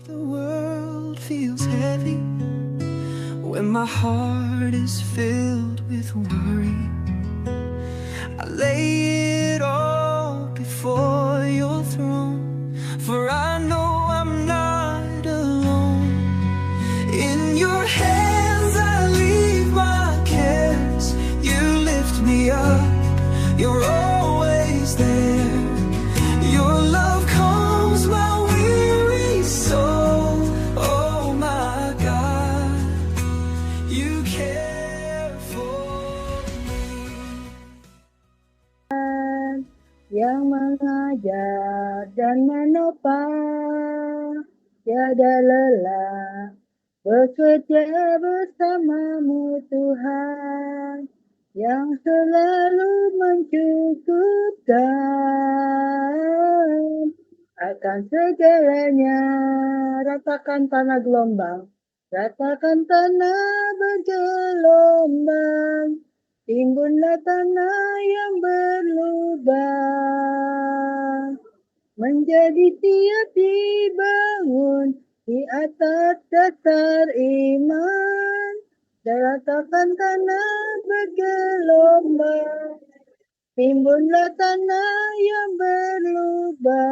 The world feels heavy when my heart is filled with worry. I lay it all before your throne, for I know I'm not alone. In your hands I leave my cares. You lift me up, you're always there. Your love calms my weary soul. Oh my God, you care for me. Yang mengajar dan menopang, tiada lelah bekerja bersamamu Tuhan, yang selalu mencukupkan akan segalanya. Ratakan tanah gelombang, ratakan tanah bergelombang, timbunlah tanah yang berlubang, menjadi tiap dibangun di atas dasar iman. Ratakan tanah bergelombang, timbunlah tanah yang berlubang,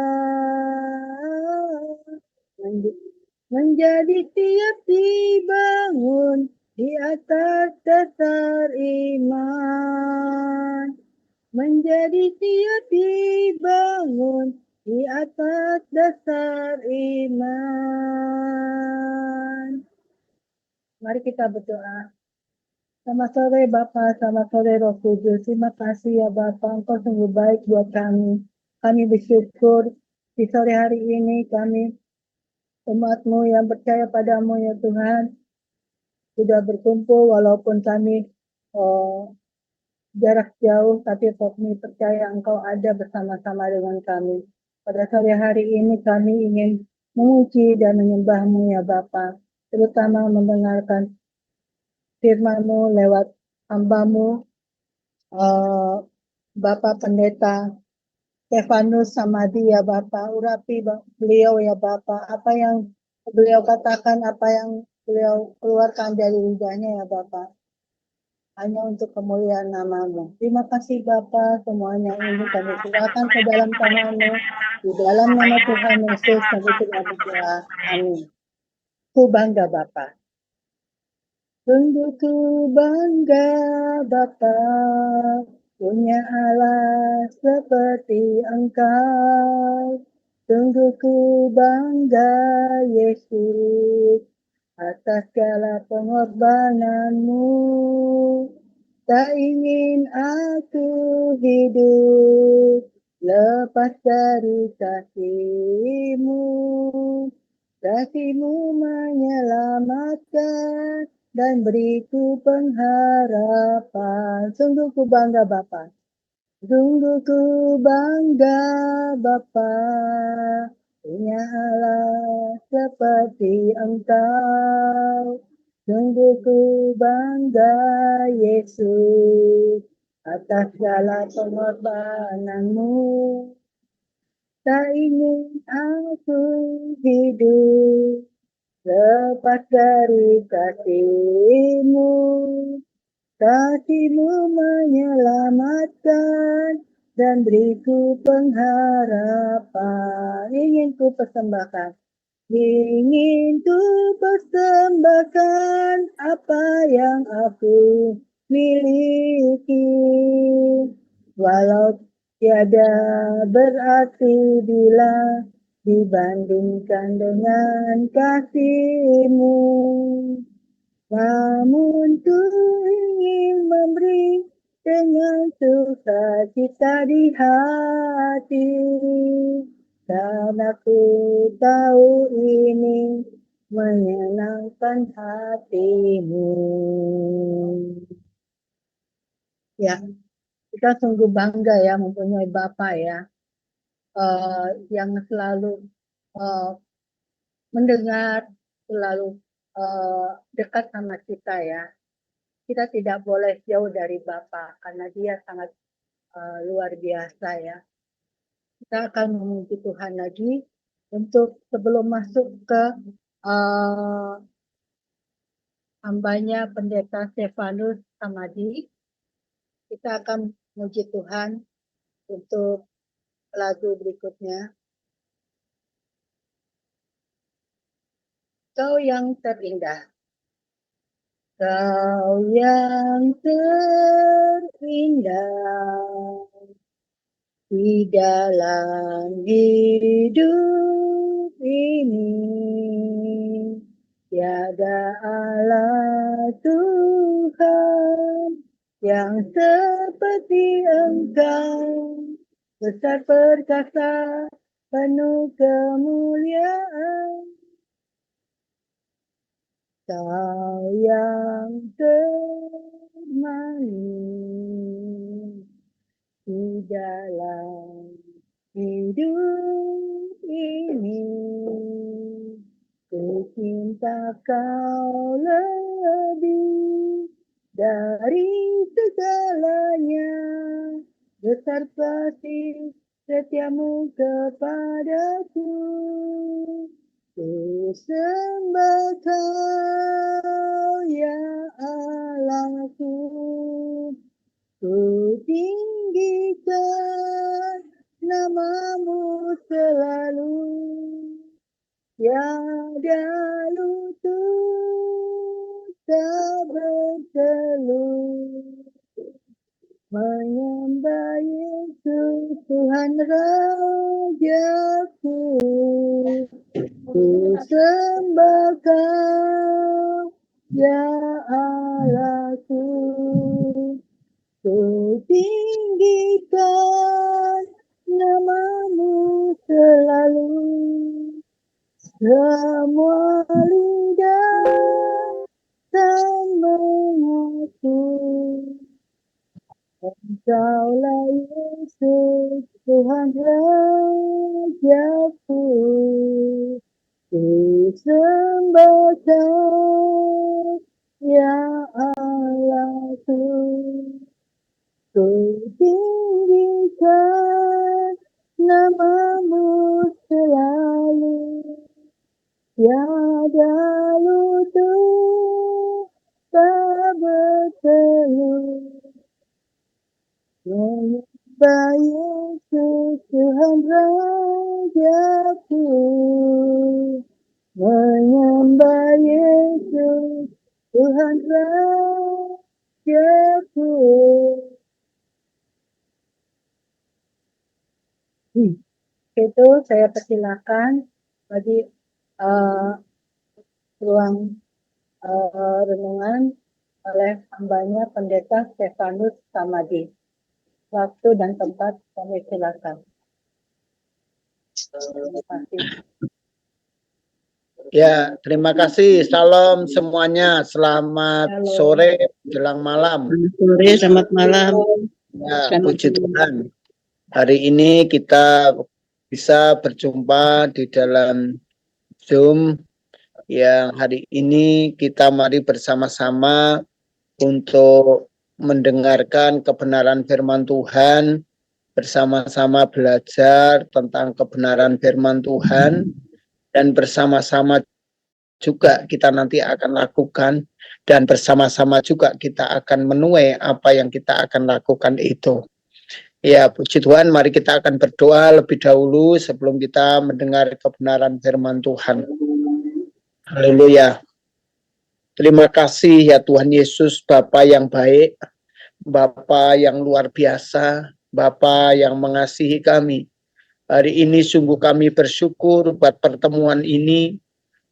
menjadi tiap dibangun di atas dasar iman. Menjadi tiap dibangun di atas dasar iman. Mari kita berdoa. Selamat sore Bapak, selamat sore Roh Kudus. Terima kasih ya Bapak, Engkau sungguh baik buat kami. Kami bersyukur di sore hari ini kami umat-Mu yang percaya padamu ya Tuhan, sudah berkumpul walaupun kami jarak jauh, tapi kami percaya Engkau ada bersama-sama dengan kami. Pada sore hari ini kami ingin memuji dan menyembah-Mu ya Bapa, terutama mendengarkan firman-Mu lewat hamba-Mu, Bapak Pendeta Stefanus Samadi ya Bapa. Urapi beliau ya Bapa, apa yang beliau katakan, apa yang beliau keluarkan dari lidahnya ya Bapa, hanya untuk kemuliaan nama-Mu. Terima kasih Bapa, semuanya ini kami serahkan ke dalam tangan-Mu. Di dalam nama Tuhan Yesus kami sudah berdoa. Amin. Ku bangga Bapa. Sungguh ku bangga Bapa, punya Allah seperti Engkau. Sungguh ku bangga Yesus, atas segala pengorbananmu. Tak ingin aku hidup lepas dari kasih-Mu. Kasih-Mu menyelamatkan dan beriku pengharapan. Sungguh ku bangga Bapa. Sungguh ku bangga Bapa, punya Allah seperti Engkau. Sungguh ku bangga Yesus, atas segala pengorbananmu. Tak ingin aku hidup lepas dari kasih-Mu. Kasih-Mu menyelamatkan dan beriku pengharapan. Ingin ku persembahkan, ingin ku persembahkan apa yang aku miliki. Walau tiada berarti bila dibandingkan dengan kasih-Mu. Namun ku ingin memberi dengan sukacita di hati, karena ku tahu ini menyenangkan hati-Mu. Ya, kita sungguh bangga ya mempunyai Bapa ya, yang selalu mendengar, selalu dekat sama kita ya. Kita tidak boleh jauh dari Bapa karena Dia sangat luar biasa ya. Kita akan memuji Tuhan lagi untuk sebelum masuk ke hambanya Pendeta Stefanus Samadi, kita akan memuji Tuhan untuk lagu berikutnya. Kau yang terindah. Kau yang terindah di dalam hidup ini, tiada Allah Tuhan yang seperti Engkau, besar perkasa, penuh kemuliaan. Kau yang termanis di dalam hidup ini, ku cinta kau lebih dari segalanya, besar kasih setiamu kepadaku. Ku sembah kau ya Allahku, ku tinggikan namamu selalu, tiada lutut tak bertelut, menyembah Yesus Tuhan Rajaku. Ku sembah kau ya Allahku, ku tinggikan namamu selalu, semua lidah dan mengaku Engkaulah Yesus Tuhan Rajaku. Ku sembah kau ya Allahku, ku tinggikan namamu selalu, tiada lutut tak bertelut, menyembah Yesus Tuhan Rajaku, menyembah Yesus Tuhan Rajaku. Itu saya persilakan bagi ruang renungan oleh hambanya Pendeta Stefanus Samadi. Waktu dan tempat kami silakan. Terima kasih. Ya, terima kasih. Salam semuanya. Selamat sore, jelang malam. Selamat sore, selamat malam. Ya, puji Tuhan. Hari ini kita bisa berjumpa di dalam Zoom yang hari ini kita mari bersama-sama untuk mendengarkan kebenaran firman Tuhan, bersama-sama belajar tentang kebenaran firman Tuhan, dan bersama-sama juga kita nanti akan lakukan, dan bersama-sama juga kita akan menuai apa yang kita akan lakukan itu. Ya, puji Tuhan, mari kita akan berdoa lebih dahulu sebelum kita mendengar kebenaran firman Tuhan. Haleluya. Terima kasih ya Tuhan Yesus, Bapa yang baik, Bapa yang luar biasa, Bapa yang mengasihi kami. Hari ini sungguh kami bersyukur buat pertemuan ini,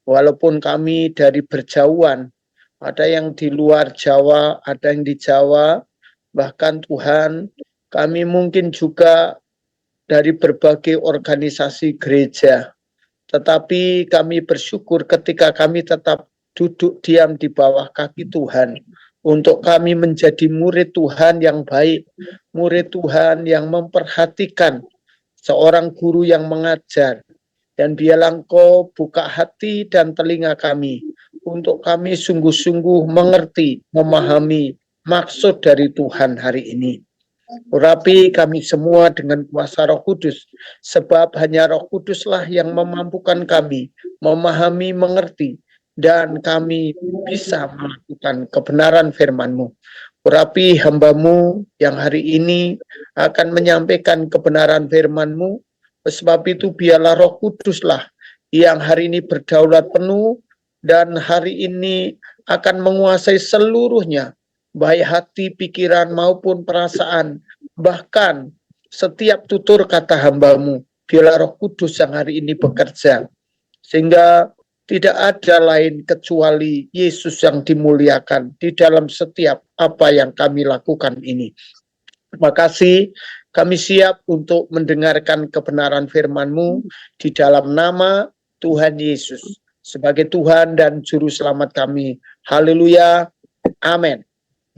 walaupun kami dari berjauhan, ada yang di luar Jawa, ada yang di Jawa, bahkan Tuhan, kami mungkin juga dari berbagai organisasi gereja, tetapi kami bersyukur ketika kami tetap duduk diam di bawah kaki Tuhan, untuk kami menjadi murid Tuhan yang baik, murid Tuhan yang memperhatikan, seorang guru yang mengajar. Dan biarlah Engkau buka hati dan telinga kami, untuk kami sungguh-sungguh mengerti, memahami maksud dari Tuhan hari ini. Urapi kami semua dengan kuasa Roh Kudus, sebab hanya Roh Kuduslah yang memampukan kami memahami, mengerti, dan kami bisa melakukan kebenaran firman-Mu. Urapi hamba-Mu yang hari ini akan menyampaikan kebenaran firman-Mu, sebab itu biarlah Roh Kuduslah yang hari ini berdaulat penuh dan hari ini akan menguasai seluruhnya, baik hati, pikiran, maupun perasaan, bahkan setiap tutur kata hamba-Mu. Biarlah Roh Kudus yang hari ini bekerja, sehingga tidak ada lain kecuali Yesus yang dimuliakan di dalam setiap apa yang kami lakukan ini. Terima kasih, kami siap untuk mendengarkan kebenaran firman-Mu di dalam nama Tuhan Yesus sebagai Tuhan dan Juru Selamat kami. Haleluya, amin.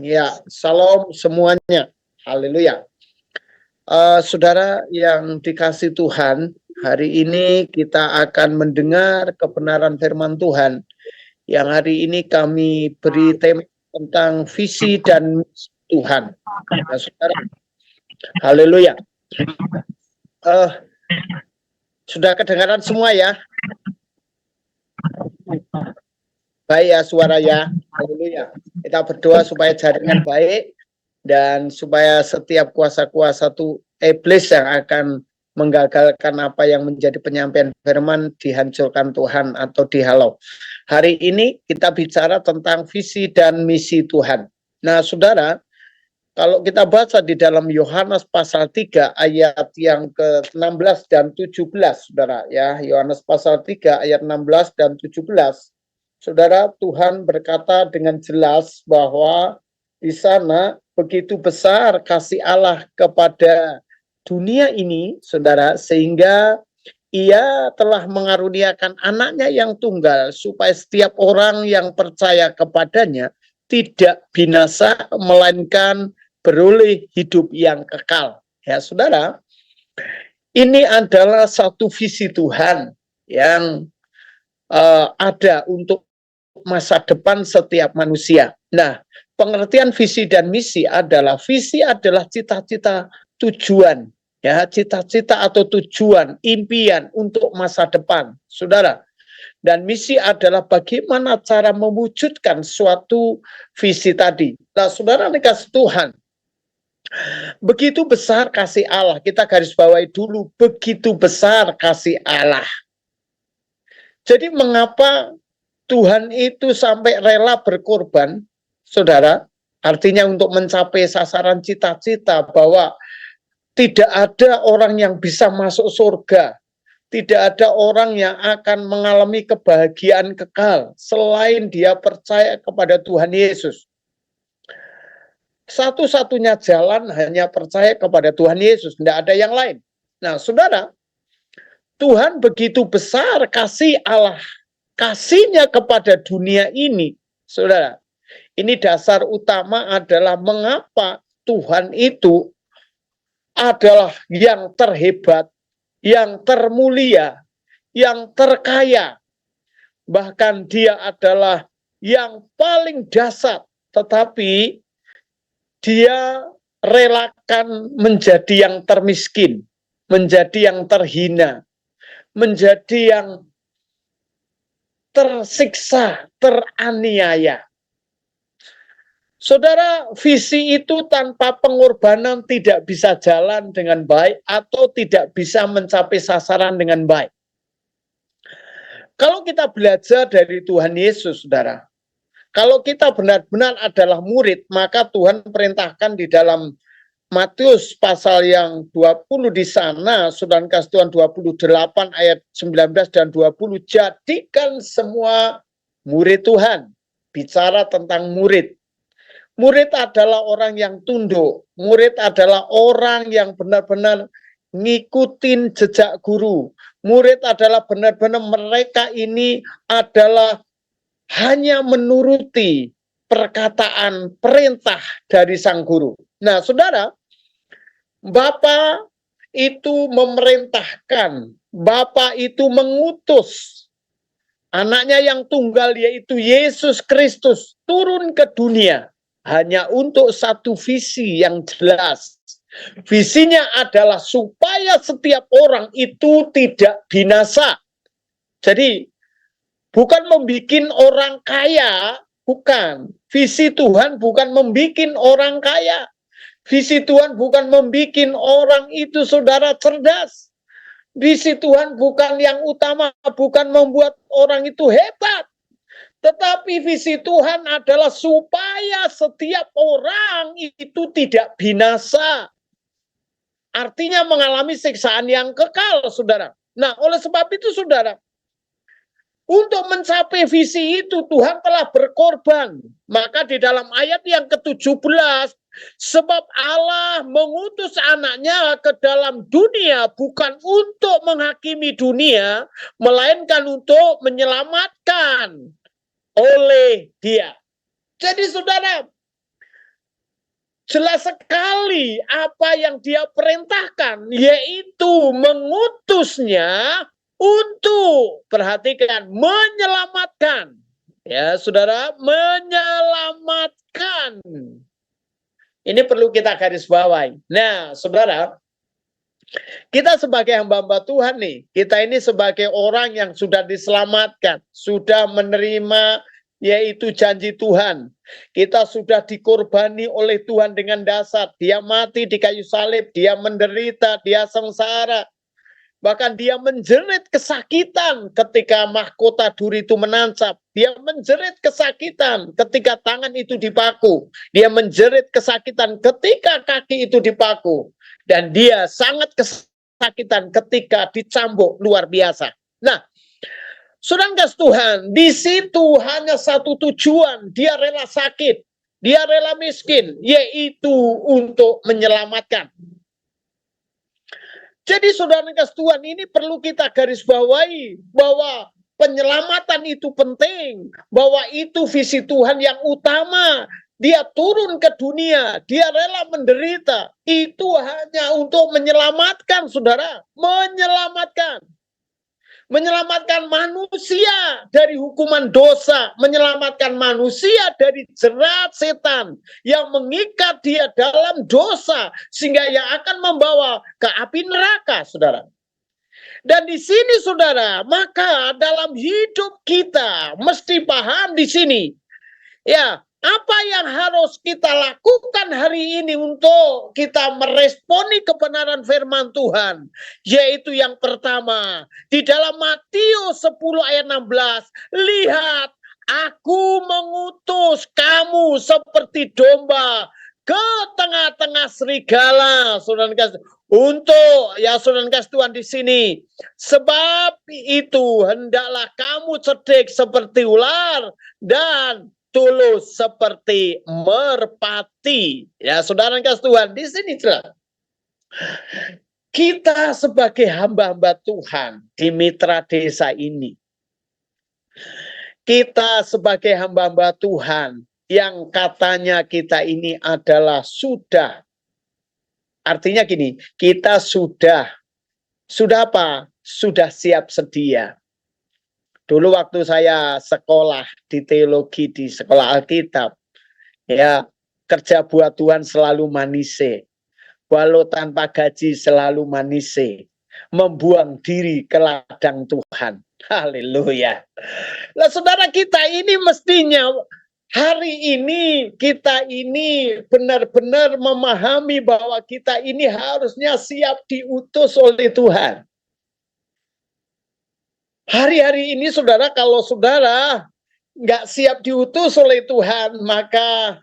Ya, salam semuanya. Haleluya. Saudara yang dikasih Tuhan, hari ini kita akan mendengar kebenaran firman Tuhan yang hari ini kami beri tema tentang visi dan misi Tuhan. Nah, saudara, haleluya. Sudah kedengaran semua ya? Baik ya suara ya, haleluya. Kita berdoa supaya jaringan baik dan supaya setiap kuasa-kuasa iblis yang akan menggagalkan apa yang menjadi penyampaian firman dihancurkan Tuhan atau dihalau. Hari ini kita bicara tentang visi dan misi Tuhan. Nah, saudara, kalau kita baca di dalam Yohanes pasal 3 ayat yang ke-16 dan 17, saudara ya, Yohanes pasal 3 ayat 16 dan 17. Saudara, Tuhan berkata dengan jelas bahwa di sana begitu besar kasih Allah kepada dunia ini, saudara, sehingga Ia telah mengaruniakan anaknya yang tunggal supaya setiap orang yang percaya kepadanya tidak binasa melainkan beroleh hidup yang kekal. Ya, saudara, ini adalah satu visi Tuhan yang ada untuk masa depan setiap manusia. Nah, pengertian visi dan misi adalah cita-cita, tujuan, ya, cita-cita atau tujuan, impian untuk masa depan, saudara. Dan misi adalah bagaimana cara mewujudkan suatu visi tadi. Nah, saudara dikasih Tuhan, begitu besar kasih Allah, kita garis bawahi dulu, begitu besar kasih Allah. Jadi mengapa Tuhan itu sampai rela berkorban, saudara? Artinya untuk mencapai sasaran cita-cita bahwa tidak ada orang yang bisa masuk surga, tidak ada orang yang akan mengalami kebahagiaan kekal selain dia percaya kepada Tuhan Yesus. Satu-satunya jalan hanya percaya kepada Tuhan Yesus, tidak ada yang lain. Nah, saudara, Tuhan begitu besar kasih Allah, kasihnya kepada dunia ini, saudara. Ini dasar utama adalah mengapa Tuhan itu adalah yang terhebat, yang termulia, yang terkaya. Bahkan dia adalah yang paling dasar, tetapi dia relakan menjadi yang termiskin, menjadi yang terhina, menjadi yang tersiksa, teraniaya. Saudara, visi itu tanpa pengorbanan tidak bisa jalan dengan baik atau tidak bisa mencapai sasaran dengan baik. Kalau kita belajar dari Tuhan Yesus, saudara, kalau kita benar-benar adalah murid, maka Tuhan perintahkan di dalam Matius pasal yang 20 di sana, saudara kasih Tuhan 28 ayat 19 dan 20, jadikan semua murid Tuhan. Bicara tentang murid. Murid adalah orang yang tunduk. Murid adalah orang yang benar-benar ngikutin jejak guru. Murid adalah benar-benar mereka ini adalah hanya menuruti perkataan perintah dari sang guru. Nah, saudara, Bapa itu memerintahkan, Bapa itu mengutus anaknya yang tunggal yaitu Yesus Kristus turun ke dunia hanya untuk satu visi yang jelas, Visinya adalah supaya setiap orang itu tidak binasa. Jadi bukan membuat orang kaya, bukan. Visi Tuhan bukan membuat orang kaya. Visi Tuhan bukan membuat orang itu saudara cerdas. Visi Tuhan bukan yang utama, bukan membuat orang itu hebat. Tetapi visi Tuhan adalah supaya setiap orang itu tidak binasa. Artinya mengalami siksaan yang kekal, saudara. Nah, oleh sebab itu, saudara, untuk mencapai visi itu Tuhan telah berkorban. Maka di dalam ayat yang ke-17, sebab Allah mengutus anaknya ke dalam dunia bukan untuk menghakimi dunia, melainkan untuk menyelamatkan oleh dia. Jadi saudara, jelas sekali apa yang dia perintahkan, yaitu mengutusnya untuk, perhatikan, menyelamatkan. Ya, saudara, menyelamatkan. Ini perlu kita garis bawahi. Nah, saudara, kita sebagai hamba-hamba Tuhan nih, kita ini sebagai orang yang sudah diselamatkan, sudah menerima yaitu janji Tuhan. Kita sudah dikorbani oleh Tuhan dengan dasar. Dia mati di kayu salib, dia menderita, dia sengsara. Bahkan dia menjerit kesakitan ketika mahkota duri itu menancap. Dia menjerit kesakitan ketika tangan itu dipaku. Dia menjerit kesakitan ketika kaki itu dipaku. Dan dia sangat kesakitan ketika dicambuk luar biasa. Nah, saudara Tuhan, di situ hanya satu tujuan. Dia rela sakit, dia rela miskin, yaitu untuk menyelamatkan. Jadi saudara kasih Tuhan, ini perlu kita garis bawahi bahwa penyelamatan itu penting, bahwa itu visi Tuhan yang utama. Dia turun ke dunia, dia rela menderita. Itu hanya untuk menyelamatkan, saudara, menyelamatkan manusia dari hukuman dosa, menyelamatkan manusia dari jerat setan yang mengikat dia dalam dosa sehingga yang akan membawa ke api neraka, saudara. Dan di sini, saudara, maka dalam hidup kita mesti paham di sini, ya, apa yang harus kita lakukan hari ini untuk kita meresponi kebenaran firman Tuhan? Yaitu yang pertama, di dalam Matius 10 ayat 16, lihat, aku mengutus kamu seperti domba ke tengah-tengah serigala. Saudara kasih, untuk, ya saudara kasih Tuhan di sini, sebab itu hendaklah kamu cerdik seperti ular dan tulus seperti merpati. Ya, saudara kasih Tuhan, di sini jelas. Kita sebagai hamba-hamba Tuhan di mitra desa ini, kita sebagai hamba-hamba Tuhan yang katanya kita ini adalah sudah, artinya gini, kita sudah apa? Sudah siap sedia. Dulu waktu saya sekolah di teologi di sekolah Alkitab, ya, kerja buat Tuhan selalu manise, walau tanpa gaji selalu manise, membuang diri ke ladang Tuhan. Haleluya. Lah saudara, kita ini mestinya hari ini kita ini benar-benar memahami bahwa kita ini harusnya siap diutus oleh Tuhan. Hari-hari ini, saudara, kalau saudara nggak siap diutus oleh Tuhan, maka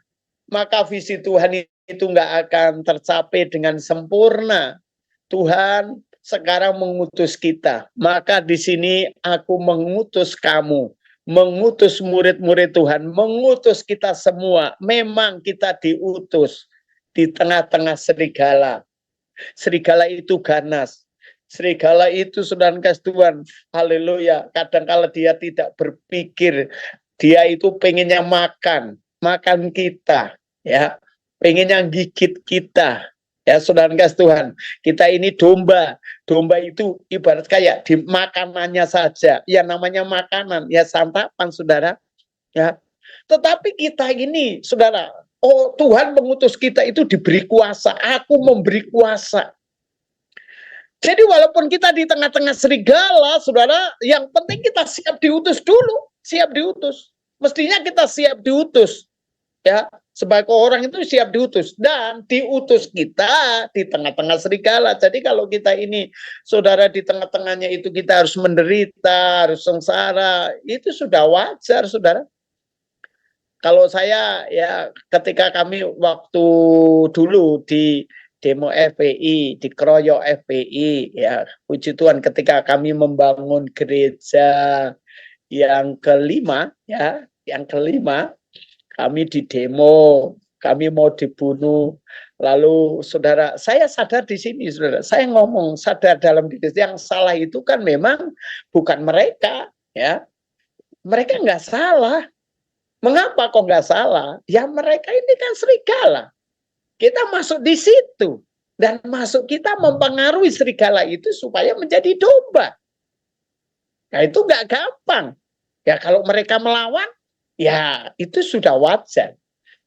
visi Tuhan itu nggak akan tercapai dengan sempurna. Tuhan sekarang mengutus kita. Maka di sini aku mengutus kamu, mengutus murid-murid Tuhan, mengutus kita semua. Memang kita diutus di tengah-tengah serigala. Serigala itu ganas. Serigala itu, saudara kasih Tuhan, haleluya, kadangkala dia tidak berpikir, dia itu pengennya makan kita, ya, pengennya gigit kita, ya, saudara kasih Tuhan. Kita ini domba itu ibarat kayak di makanannya saja, ya namanya makanan, ya santapan, saudara, ya. Tetapi kita ini, saudara, Oh, Tuhan mengutus kita itu diberi kuasa. Aku memberi kuasa. Jadi walaupun kita di tengah-tengah serigala, saudara, yang penting kita siap diutus dulu. Siap diutus. Mestinya kita siap diutus. Ya, sebagai orang itu siap diutus. Dan diutus kita di tengah-tengah serigala. Jadi kalau kita ini, saudara, di tengah-tengahnya itu kita harus menderita, harus sengsara. Itu sudah wajar, saudara. Kalau saya, ya, ketika kami waktu dulu di demo FPI, dikeroyok FPI, ya, puji Tuhan ketika kami membangun gereja yang kelima, ya, yang kelima, kami di demo, kami mau dibunuh. Lalu saudara, saya sadar di sini, saudara, saya ngomong sadar dalam diri, yang salah itu kan memang bukan mereka, ya, mereka nggak salah. Mengapa kok nggak salah? Ya mereka ini kan serigala. Kita masuk di situ. Dan masuk kita mempengaruhi serigala itu supaya menjadi domba. Nah itu nggak gampang. Ya kalau mereka melawan, ya itu sudah wajar.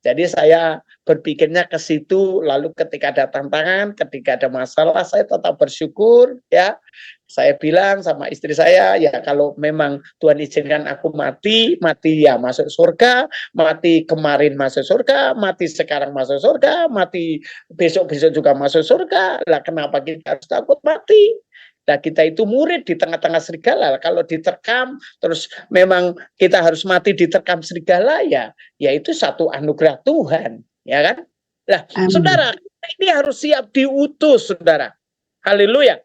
Jadi saya berpikirnya ke situ, lalu ketika ada tantangan, ketika ada masalah, saya tetap bersyukur, ya. Saya bilang sama istri saya, ya kalau memang Tuhan izinkan aku mati, mati ya masuk surga, mati kemarin masuk surga, mati sekarang masuk surga, mati besok-besok juga masuk surga. Lah kenapa kita harus takut mati? Nah kita itu murid di tengah-tengah serigala. Kalau diterkam, terus memang kita harus mati diterkam serigala, ya itu satu anugerah Tuhan, ya kan? Nah, saudara, kita ini harus siap diutus, saudara. Haleluya.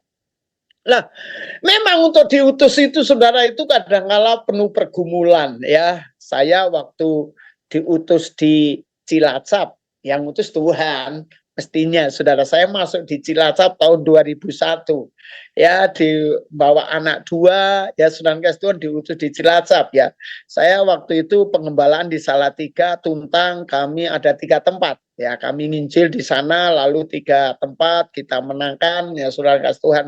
Nah, memang untuk diutus itu, saudara, itu kadang-kala penuh pergumulan, ya. Saya waktu diutus di Cilacap, yang utus Tuhan, mestinya, saudara, saya masuk di Cilacap tahun 2001, ya, dibawa anak 2, ya, saudara kasih Tuhan diutus di Cilacap, ya. Saya waktu itu pengembalaan di Salatiga, Tuntang, kami ada 3 tempat, ya, kami nginjil di sana, lalu 3 tempat kita menangkan, ya, saudara kasih Tuhan.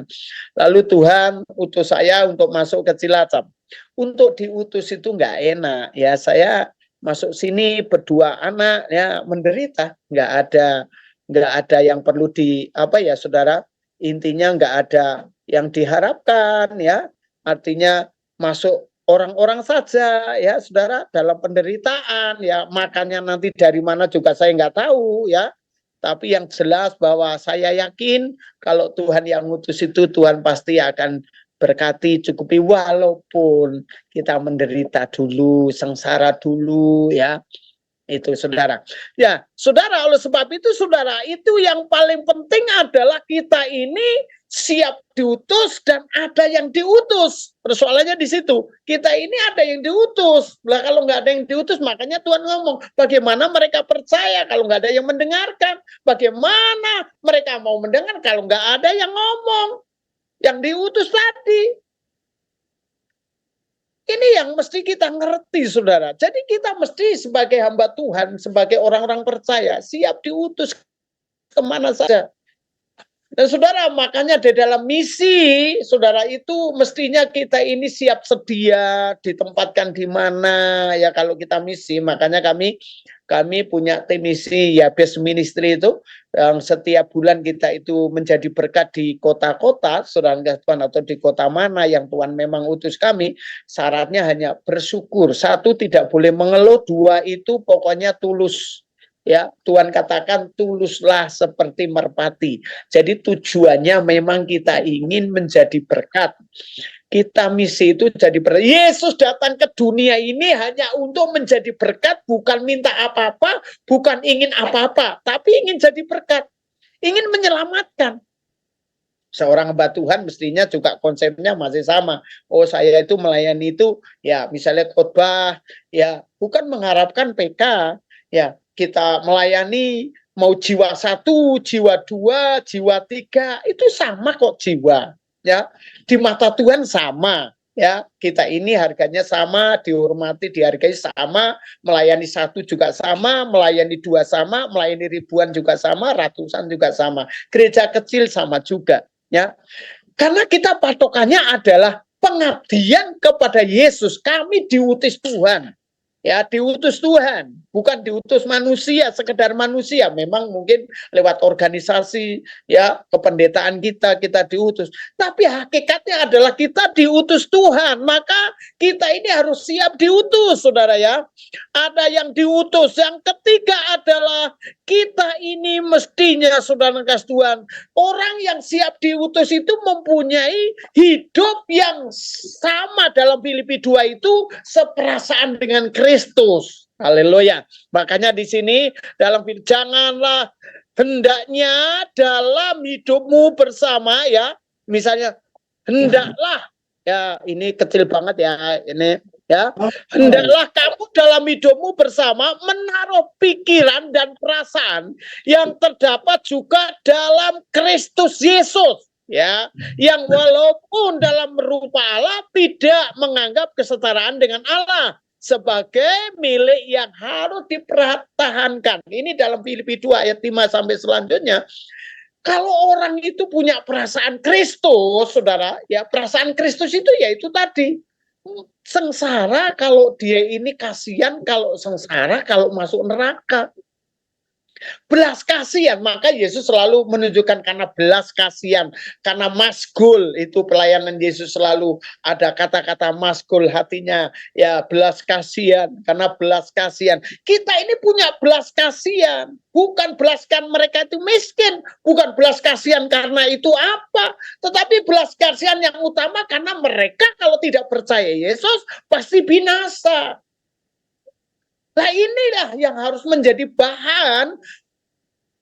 Lalu Tuhan utus saya untuk masuk ke Cilacap. Untuk diutus itu nggak enak, ya, saya masuk sini berdua anak, ya, menderita, nggak ada yang perlu ya saudara, intinya nggak ada yang diharapkan, ya, artinya masuk orang-orang saja, ya saudara, dalam penderitaan, ya, makannya nanti dari mana juga saya nggak tahu, ya, tapi yang jelas bahwa saya yakin kalau Tuhan yang ngutus itu, Tuhan pasti akan berkati, cukupi, walaupun kita menderita dulu, sengsara dulu, ya. Itu saudara. Ya, saudara, oleh sebab itu saudara, itu yang paling penting adalah kita ini siap diutus dan ada yang diutus. Persoalannya di situ. Kita ini ada yang diutus. Nah, kalau nggak ada yang diutus, makanya Tuhan ngomong, bagaimana mereka percaya kalau nggak ada yang mendengarkan? Bagaimana mereka mau mendengar kalau nggak ada yang ngomong? Yang diutus tadi. Ini yang mesti kita ngerti, saudara. Jadi kita mesti sebagai hamba Tuhan, sebagai orang-orang percaya, siap diutus kemana saja. Dan saudara, makanya di dalam misi, saudara, itu mestinya kita ini siap sedia, ditempatkan di mana, ya kalau kita misi. Makanya kami punya tim misi, ya, Base Ministry itu, yang setiap bulan kita itu menjadi berkat di kota-kota, saudara Tuhan, atau di kota mana yang Tuhan memang utus kami. Syaratnya hanya bersyukur. 1, tidak boleh mengeluh. 2, itu pokoknya tulus. Ya, Tuhan katakan tuluslah seperti merpati. Jadi tujuannya memang kita ingin menjadi berkat. Kita misi itu jadi berkat. Yesus datang ke dunia ini hanya untuk menjadi berkat, bukan minta apa-apa, bukan ingin apa-apa, tapi ingin jadi berkat, ingin menyelamatkan. Seorang hamba Tuhan mestinya juga konsepnya masih sama. Oh, saya itu melayani itu, ya, misalnya khotbah, ya, bukan mengharapkan PK, ya. Kita melayani mau jiwa 1, jiwa 2, jiwa 3, itu sama kok jiwa, ya. Di mata Tuhan sama, ya. Kita ini harganya sama, dihormati, dihargai sama, melayani 1 juga sama, melayani 2 sama, melayani ribuan juga sama, ratusan juga sama. Gereja kecil sama juga, ya. Karena kita patokannya adalah pengabdian kepada Yesus. Kami diutus Tuhan, ya, diutus Tuhan. bukan diutus manusia, sekedar manusia. Memang mungkin lewat organisasi, ya, kependetaan kita diutus. Tapi hakikatnya adalah kita diutus Tuhan. Maka kita ini harus siap diutus, saudara ya. Ada yang diutus. Yang ketiga adalah kita ini mestinya, saudara kasih Tuhan, orang yang siap diutus itu mempunyai hidup yang sama. Dalam Filipi 2 itu seperasaan dengan Kristus. Haleluya. Makanya di sini dalam janganlah hendaknya dalam hidupmu bersama, ya. Misalnya hendaklah, ya, ini kecil banget ya, ini ya. Hendaklah kamu dalam hidupmu bersama menaruh pikiran dan perasaan yang terdapat juga dalam Kristus Yesus, ya, yang walaupun dalam rupa Allah tidak menganggap kesetaraan dengan Allah sebagai milik yang harus dipertahankan. Ini dalam Filipi 2 ayat 5 sampai selanjutnya. Kalau orang itu punya perasaan Kristus, saudara, ya, perasaan Kristus itu ya itu tadi. Sengsara kalau dia ini, kasihan kalau sengsara kalau masuk neraka. Belas kasihan, maka Yesus selalu menunjukkan karena belas kasihan, karena masgul, itu pelayanan Yesus selalu ada kata-kata masgul hatinya, ya, belas kasihan, karena belas kasihan. Kita ini punya belas kasihan, bukan belaskan mereka itu miskin, bukan belas kasihan karena itu apa, tetapi belas kasihan yang utama karena mereka kalau tidak percaya Yesus pasti binasa. Nah, inilah yang harus menjadi bahan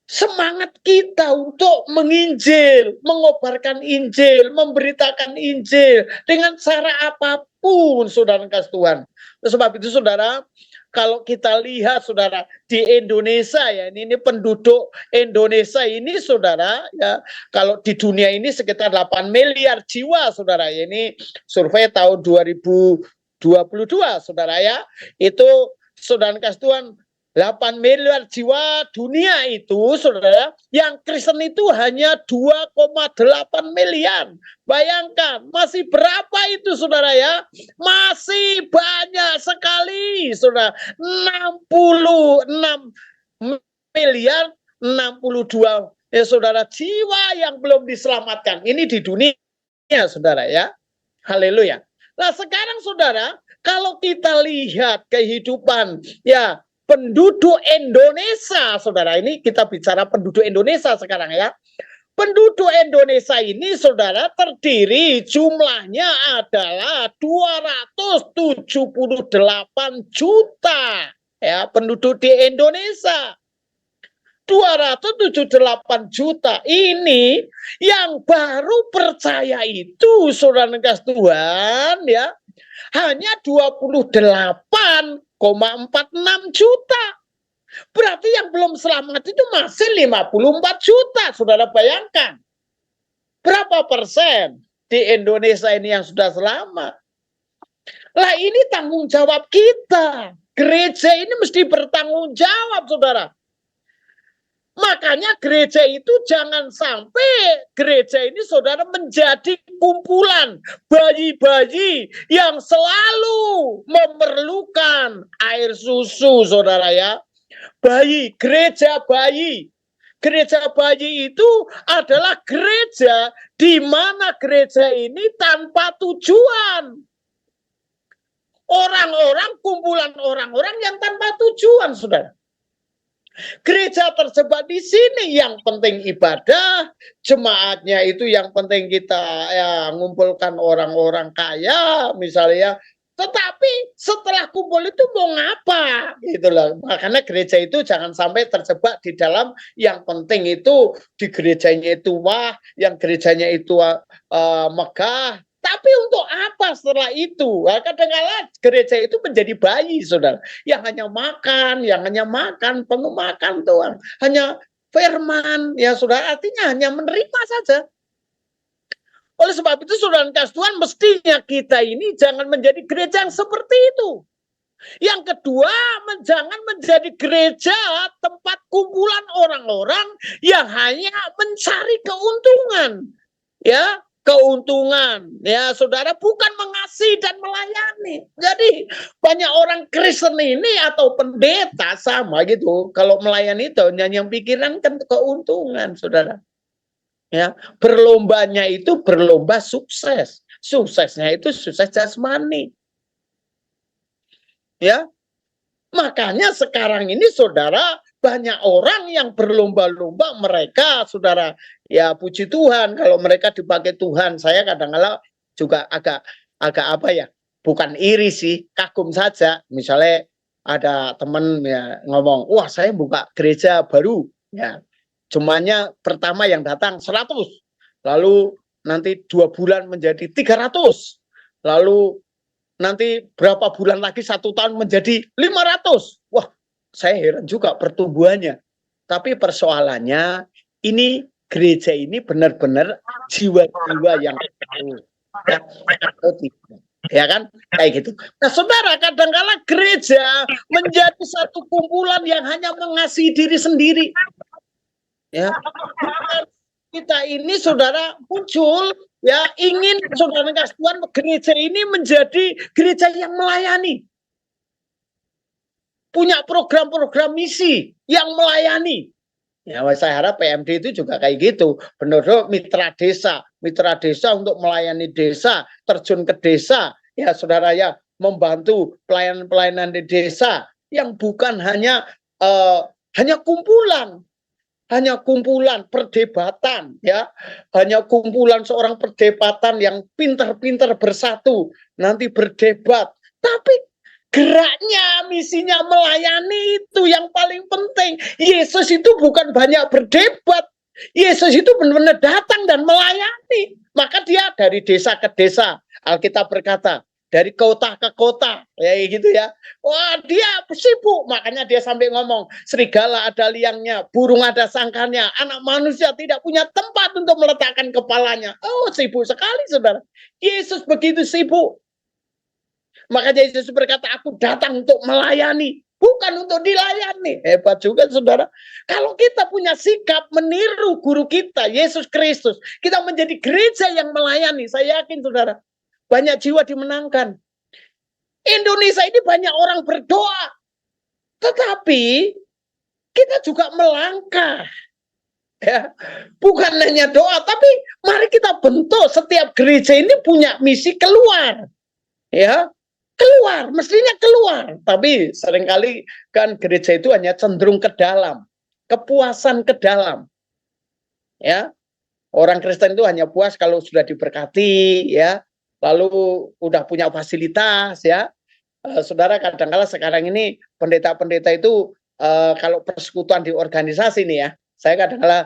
semangat kita untuk menginjil, mengobarkan Injil, memberitakan Injil dengan cara apapun, saudara kasih Tuhan. Sebab itu, saudara, kalau kita lihat, saudara, di Indonesia, ya, ini penduduk Indonesia ini, saudara, ya, kalau di dunia ini sekitar 8 miliar jiwa, saudara, ya, ini survei tahun 2022, saudara, ya, itu saudara kasih Tuhan, 8 miliar jiwa dunia itu, saudara, yang Kristen itu hanya 2,8 miliar. Bayangkan, masih berapa itu, saudara ya? Masih banyak sekali, saudara. 66 miliar 62, ya, saudara, jiwa yang belum diselamatkan. Ini di dunia, saudara ya. Haleluya. Nah, sekarang, saudara, kalau kita lihat kehidupan, ya, penduduk Indonesia, saudara, ini kita bicara penduduk Indonesia sekarang, ya. Penduduk Indonesia ini, saudara, terdiri jumlahnya adalah 278 juta, ya, penduduk di Indonesia. 278 juta. Ini yang baru percaya itu, saudara kasih Tuhan, ya, hanya 28,46 juta. Berarti yang belum selamat itu masih 54 juta. Saudara bayangkan. Berapa persen di Indonesia ini yang sudah selamat? Lah, ini tanggung jawab kita. Gereja ini mesti bertanggung jawab, saudara. Makanya gereja itu jangan sampai gereja ini, saudara, menjadi kumpulan bayi-bayi yang selalu memerlukan air susu, saudara ya. Bayi, gereja bayi. Gereja bayi itu adalah gereja di mana gereja ini tanpa tujuan. Orang-orang, kumpulan orang-orang yang tanpa tujuan, saudara. Gereja terjebak di sini, yang penting ibadah, jemaatnya itu yang penting kita, ya, ngumpulkan orang-orang kaya misalnya. Tetapi setelah kumpul itu mau ngapa? Gitu loh. Makanya gereja itu jangan sampai terjebak di dalam yang penting itu di gerejanya itu wah, yang gerejanya itu megah. Tapi untuk apa setelah itu? Kadang-kadang gereja itu menjadi bayi, saudara, yang hanya makan, penuh makan doang, hanya firman, ya, saudara, artinya hanya menerima saja. Oleh sebab itu, saudara kasih Tuhan, mestinya kita ini jangan menjadi gereja yang seperti itu. Yang kedua, jangan menjadi gereja tempat kumpulan orang-orang yang hanya mencari keuntungan, ya, keuntungan. Ya, saudara, bukan mengasihi dan melayani. Jadi banyak orang Kristen ini atau pendeta sama gitu. Kalau melayani itu hanya yang pikiran kan keuntungan, saudara. Ya, berlombanya itu berlomba sukses. Suksesnya itu sukses jasmani. Ya, makanya sekarang ini saudara banyak orang yang berlomba-lomba mereka saudara ya puji Tuhan kalau mereka dipakai Tuhan. Saya kadang-kadang juga agak apa ya, bukan iri sih, kagum saja. Misalnya ada teman ya ngomong, wah saya buka gereja baru ya, cumanya pertama yang datang 100, lalu nanti 2 bulan menjadi 300, lalu nanti berapa bulan lagi 1 tahun menjadi 500. Wah, saya heran juga pertumbuhannya. Tapi persoalannya ini gereja ini benar-benar jiwa-jiwa yang ya kan kayak gitu. Nah, saudara, kadang-kala gereja menjadi satu kumpulan yang hanya mengasihi diri sendiri. Ya, kita ini saudara muncul ya ingin saudara kasih Tuhan gereja ini menjadi gereja yang melayani, punya program-program misi yang melayani. Ya, saya harap PMD itu juga kayak gitu, benar-benar mitra desa untuk melayani desa, terjun ke desa, ya saudara ya, membantu pelayanan-pelayanan di desa yang bukan hanya kumpulan perdebatan ya, hanya kumpulan seorang perdebatan yang pintar-pintar bersatu nanti berdebat, tapi geraknya, misinya melayani itu yang paling penting. Yesus itu bukan banyak berdebat, Yesus itu benar-benar datang dan melayani. Maka dia dari desa ke desa, Alkitab berkata dari kota ke kota, ya gitu ya. Wah, dia sibuk, makanya dia sampai ngomong, serigala ada liangnya, burung ada sangkarnya, anak manusia tidak punya tempat untuk meletakkan kepalanya. Oh, sibuk sekali, saudara. Yesus begitu sibuk. Makanya Yesus berkata, aku datang untuk melayani, bukan untuk dilayani. Hebat juga, saudara. Kalau kita punya sikap meniru guru kita, Yesus Kristus, kita menjadi gereja yang melayani. Saya yakin, saudara, banyak jiwa dimenangkan. Indonesia ini banyak orang berdoa, tetapi kita juga melangkah. Ya, bukan hanya doa, tapi mari kita bentuk setiap gereja ini punya misi keluar. Ya, keluar, mestinya keluar. Tapi seringkali kan gereja itu hanya cenderung ke dalam, kepuasan ke dalam. Ya, orang Kristen itu hanya puas kalau sudah diberkati, ya, lalu udah punya fasilitas, ya. Saudara, kadang-kala sekarang ini pendeta-pendeta itu kalau persekutuan di organisasi nih ya, saya kadang-kala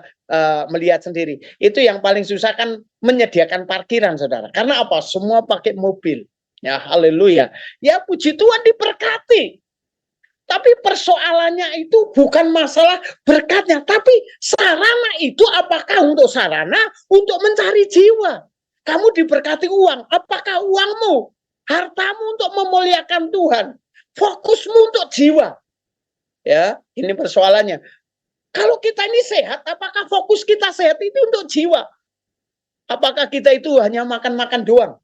melihat sendiri, itu yang paling susah kan menyediakan parkiran, saudara. Karena apa? Semua pakai mobil. Ya, haleluya. Ya, puji Tuhan diberkati. Tapi persoalannya itu bukan masalah berkatnya, tapi sarana itu apakah untuk sarana untuk mencari jiwa. Kamu diberkati uang, apakah uangmu, hartamu untuk memuliakan Tuhan, fokusmu untuk jiwa. Ya, ini persoalannya. Kalau kita ini sehat, apakah fokus kita sehat itu untuk jiwa? Apakah kita itu hanya makan-makan doang?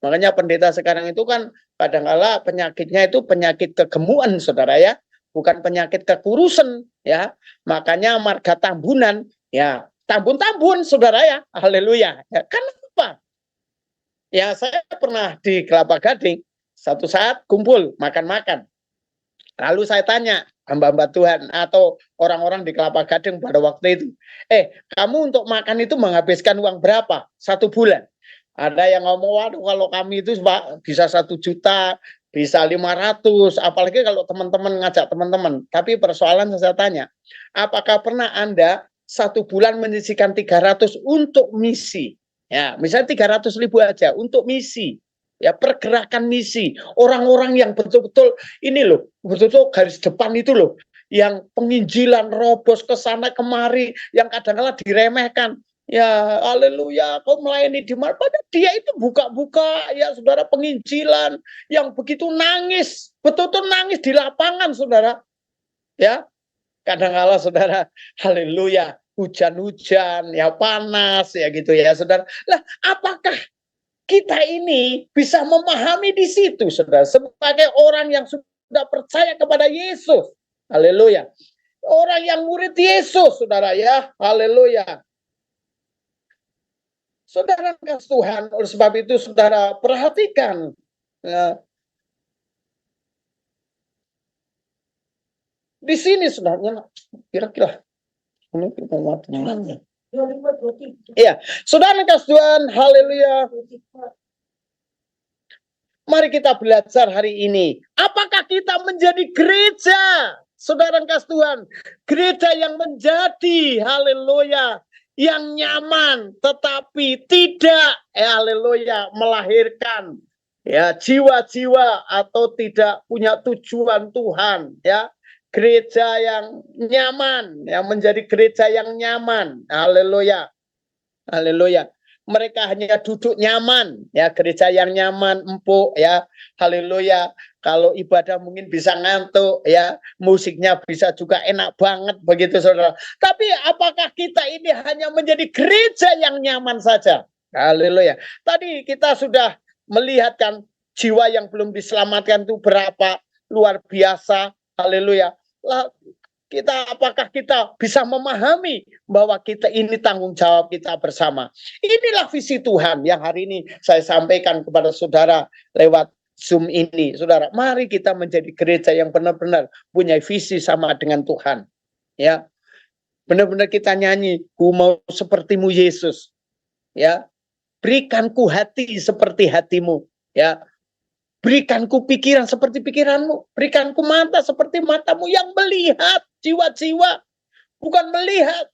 Makanya pendeta sekarang itu kan kadang-kala penyakitnya itu penyakit kegemukan, saudara ya, bukan penyakit kekurusan ya. Makanya marga tambunan ya, tambun-tambun, saudara ya, haleluya. Ya, kenapa? Ya, saya pernah di Kelapa Gading, satu saat kumpul makan-makan. Lalu saya tanya hamba-hamba Tuhan atau orang-orang di Kelapa Gading pada waktu itu, kamu untuk makan itu menghabiskan uang berapa 1 bulan? Ada yang ngomong, waduh kalau kami itu Pak, bisa 1 juta, bisa 500, apalagi kalau teman-teman ngajak teman-teman. Tapi persoalan saya tanya, apakah pernah Anda 1 bulan menyisihkan 300 untuk misi? Ya, misalnya 300.000 aja untuk misi. Ya, pergerakan misi. Orang-orang yang betul-betul ini loh, betul-betul garis depan itu loh, yang penginjilan robos ke sana kemari, yang kadang-kadang diremehkan. Ya, haleluya, kau melayani di mana? Padahal dia itu buka-buka, ya saudara, penginjilan yang begitu nangis, betul-betul nangis di lapangan, saudara. Ya, kadang-kala saudara, haleluya, hujan-hujan, ya panas, ya gitu ya, saudara. Lah, apakah kita ini bisa memahami di situ, saudara, sebagai orang yang sudah percaya kepada Yesus? Haleluya. Orang yang murid Yesus, saudara ya. Haleluya. Saudara kasih Tuhan, oleh sebab itu saudara perhatikan. Ya, di sini saudara, kira-kira ini kita mau mana? Iya, saudara kasih Tuhan, haleluya. Mari kita belajar hari ini. Apakah kita menjadi gereja? Saudara kasih Tuhan, gereja yang menjadi, haleluya, yang nyaman, tetapi tidak, haleluya, melahirkan ya jiwa-jiwa atau tidak punya tujuan Tuhan, ya. Gereja yang nyaman, yang menjadi gereja yang nyaman, haleluya, haleluya. Mereka hanya duduk nyaman, ya, gereja yang nyaman, empuk, ya, haleluya. Kalau ibadah mungkin bisa ngantuk, ya, musiknya bisa juga enak banget, begitu saudara. Tapi apakah kita ini hanya menjadi gereja yang nyaman saja? Haleluya. Tadi kita sudah melihatkan jiwa yang belum diselamatkan itu berapa luar biasa, haleluya. Apakah kita bisa memahami bahwa kita ini tanggung jawab kita bersama? Inilah visi Tuhan yang hari ini saya sampaikan kepada saudara lewat Zoom ini. Saudara, mari kita menjadi gereja yang benar-benar punya visi sama dengan Tuhan. Ya, benar-benar kita nyanyi, ku mau sepertimu Yesus. Ya, berikanku hati seperti hatimu. Ya, berikanku pikiran seperti pikiranmu. Berikanku mata seperti matamu yang melihat jiwa-jiwa. Bukan melihat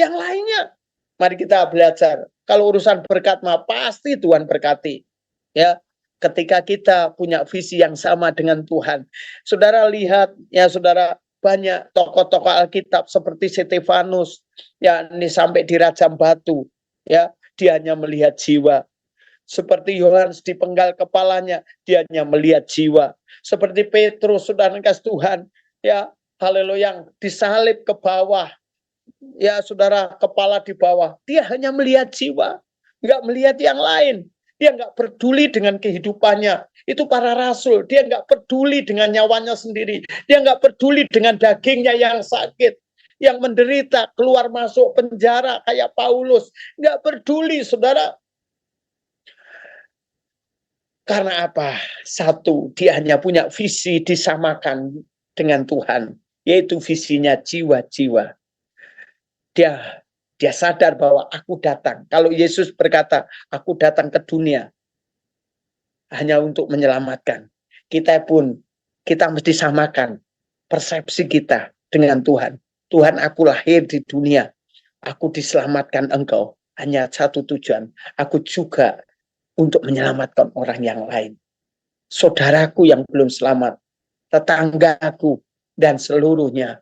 yang lainnya. Mari kita belajar. Kalau urusan berkat mah pasti Tuhan berkati. Ya, ketika kita punya visi yang sama dengan Tuhan. Saudara lihat, ya saudara, banyak tokoh-tokoh Alkitab seperti Stefanus. Ya, ini sampai dirajam batu. Ya, dia hanya melihat jiwa. Seperti Yohanes dipenggal kepalanya, dia hanya melihat jiwa. Seperti Petrus, saudara kasih Tuhan, ya, haleluya, yang disalib ke bawah, ya saudara, kepala di bawah, dia hanya melihat jiwa, nggak melihat yang lain. Dia nggak peduli dengan kehidupannya. Itu para rasul, dia nggak peduli dengan nyawanya sendiri. Dia nggak peduli dengan dagingnya yang sakit, yang menderita, keluar masuk penjara kayak Paulus. Nggak peduli, saudara. Karena apa? Satu, dia hanya punya visi disamakan dengan Tuhan, yaitu visinya jiwa-jiwa. Dia sadar bahwa aku datang. Kalau Yesus berkata, aku datang ke dunia hanya untuk menyelamatkan. Kita mesti samakan persepsi kita dengan Tuhan. Tuhan, aku lahir di dunia, aku diselamatkan engkau. Hanya satu tujuan, aku juga untuk menyelamatkan orang yang lain. Saudaraku yang belum selamat, tetanggaku, dan seluruhnya.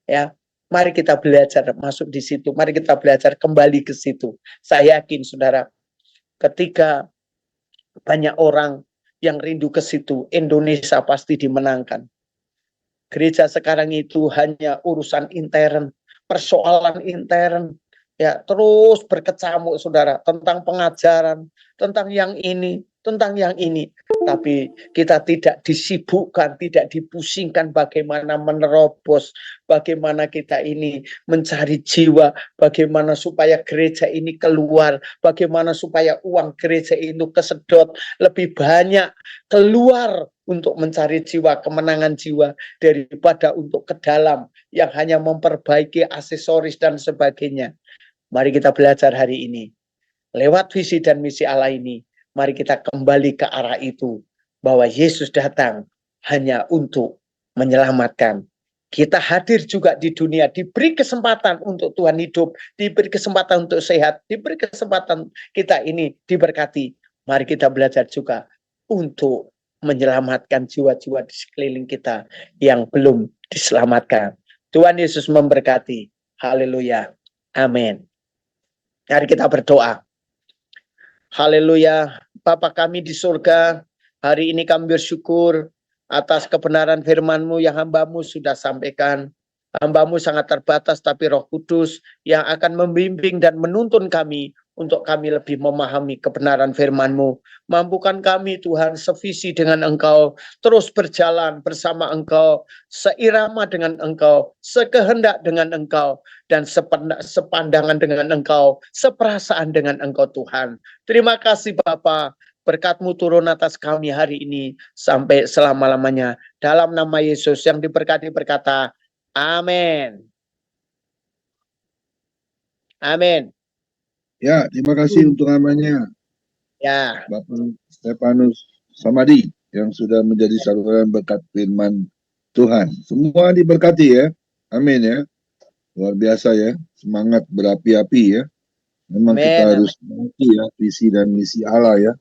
Ya, mari kita belajar masuk di situ. Mari kita belajar kembali ke situ. Saya yakin, saudara, ketika banyak orang yang rindu ke situ, Indonesia pasti dimenangkan. Gereja sekarang itu hanya urusan intern, persoalan intern, ya, terus berkecamuk, saudara, tentang pengajaran, tentang yang ini, tentang yang ini. Tapi kita tidak disibukkan, tidak dipusingkan bagaimana menerobos, bagaimana kita ini mencari jiwa, bagaimana supaya gereja ini keluar, bagaimana supaya uang gereja itu kesedot lebih banyak keluar untuk mencari jiwa, kemenangan jiwa, daripada untuk ke dalam yang hanya memperbaiki aksesoris dan sebagainya. Mari kita belajar hari ini. Lewat visi dan misi Allah ini, mari kita kembali ke arah itu. Bahwa Yesus datang hanya untuk menyelamatkan. Kita hadir juga di dunia, diberi kesempatan untuk Tuhan hidup, diberi kesempatan untuk sehat, diberi kesempatan kita ini diberkati. Mari kita belajar juga untuk menyelamatkan jiwa-jiwa di sekeliling kita yang belum diselamatkan. Tuhan Yesus memberkati. Haleluya. Amin. Mari kita berdoa. Haleluya. Bapa kami di surga, hari ini kami bersyukur atas kebenaran firman-Mu yang hamba-Mu sudah sampaikan. Hamba-Mu sangat terbatas, tapi Roh Kudus yang akan membimbing dan menuntun kami untuk kami lebih memahami kebenaran firman-Mu. Mampukan kami Tuhan sevisi dengan Engkau, terus berjalan bersama Engkau, seirama dengan Engkau, sekehendak dengan Engkau, dan sepandangan dengan Engkau, seperasaan dengan Engkau Tuhan. Terima kasih Bapa, berkat-Mu turun atas kami hari ini sampai selama-lamanya. Dalam nama Yesus yang diberkati berkata, amin. Amin. Ya, terima kasih untuk namanya Ya. Bapak Stefanus Samadi yang sudah menjadi saluran berkat firman Tuhan. Semua diberkati ya. Amin ya. Luar biasa ya. Semangat berapi-api ya. Memang Amin, kita amin. harus mengerti ya visi dan misi Allah ya.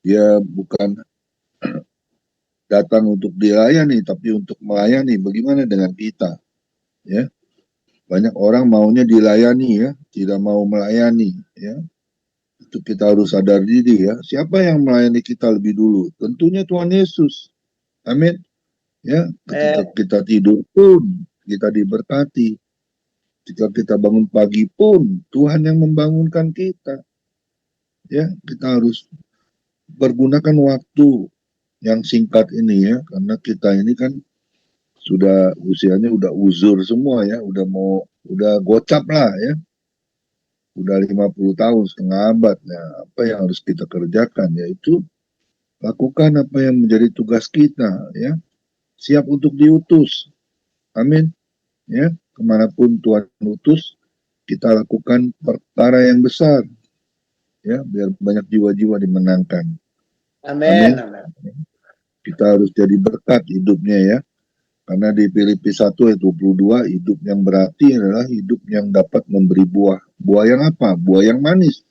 Dia bukan datang untuk dilayani tapi untuk melayani. Bagaimana dengan kita? Ya. Banyak orang maunya dilayani ya, tidak mau melayani ya. Itu kita harus sadar diri ya. Siapa yang melayani kita lebih dulu? Tentunya Tuhan Yesus. Amin. Ya, ketika kita tidur pun kita diberkati. Ketika kita bangun pagi pun Tuhan yang membangunkan kita. Ya, kita harus pergunakan waktu yang singkat ini ya, karena kita ini kan sudah usianya udah uzur semua ya, udah gocap lah ya. Udah 50 tahun, setengah abad. Nah, apa yang harus kita kerjakan yaitu lakukan apa yang menjadi tugas kita ya. Siap untuk diutus. Amin. Ya, kemanapun Tuhan utus, kita lakukan perkara yang besar. Ya, biar banyak jiwa-jiwa dimenangkan. Amin. Kita harus jadi berkat hidupnya ya. Karena di Filipi 1 ayat 22, hidup yang berarti adalah hidup yang dapat memberi buah. Buah yang apa? Buah yang manis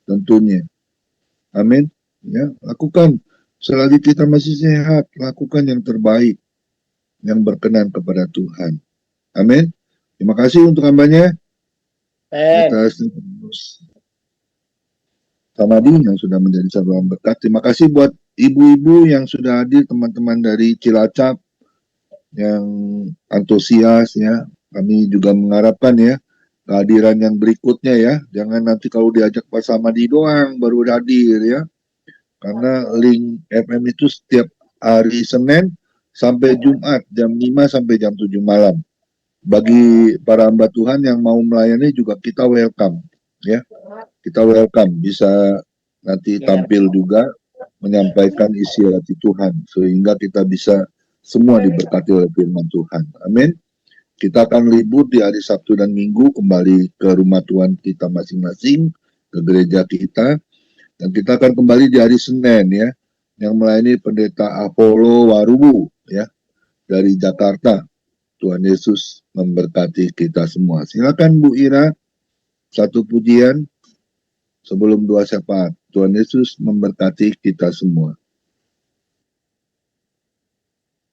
tentunya. Amin. Ya, lakukan selagi kita masih sehat, lakukan yang terbaik yang berkenan kepada Tuhan. Amin. Terima kasih untuk hambanya. Atas Samadi yang sudah menjadi saluran berkat. Terima kasih buat ibu-ibu yang sudah hadir, teman-teman dari Cilacap yang antusias ya. Kami juga mengharapkan ya kehadiran yang berikutnya ya. Jangan nanti kalau diajak Pak Samadi doang baru hadir ya. Karena link FM itu setiap hari Senin sampai Jumat jam 5 sampai jam 7 malam. Bagi para hamba Tuhan yang mau melayani juga kita welcome ya. Kita welcome, bisa nanti tampil juga menyampaikan isi hati Tuhan sehingga kita bisa semua diberkati oleh firman Tuhan. Amin. Kita akan libur di hari Sabtu dan Minggu kembali ke rumah Tuhan kita masing-masing, ke gereja kita. Dan kita akan kembali di hari Senin ya, yang melayani Pendeta Apollo Warubu ya, dari Jakarta. Tuhan Yesus memberkati kita semua. Silakan Bu Ira, satu pujian sebelum doa syafaat. Tuhan Yesus memberkati kita semua.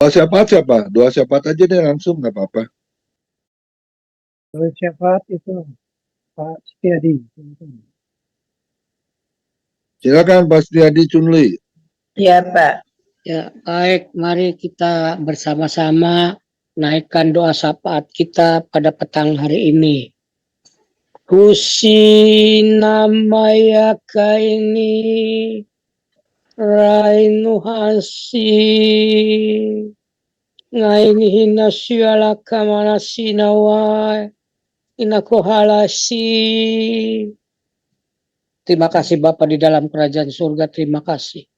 Doa syafaat siapa? Doa syafaat aja deh langsung, nggak apa-apa. Doa syafaat itu Pak Setiadi. Silakan Pak Setiadi Chunli. Ya Pak. Ya baik, mari kita bersama-sama naikkan doa syafaat kita pada petang hari ini. Kusinamaya kaini Rainu hasi ngaini hinasyala kamala sinawa inakohalasi. Terima kasih Bapa di dalam kerajaan surga, terima kasih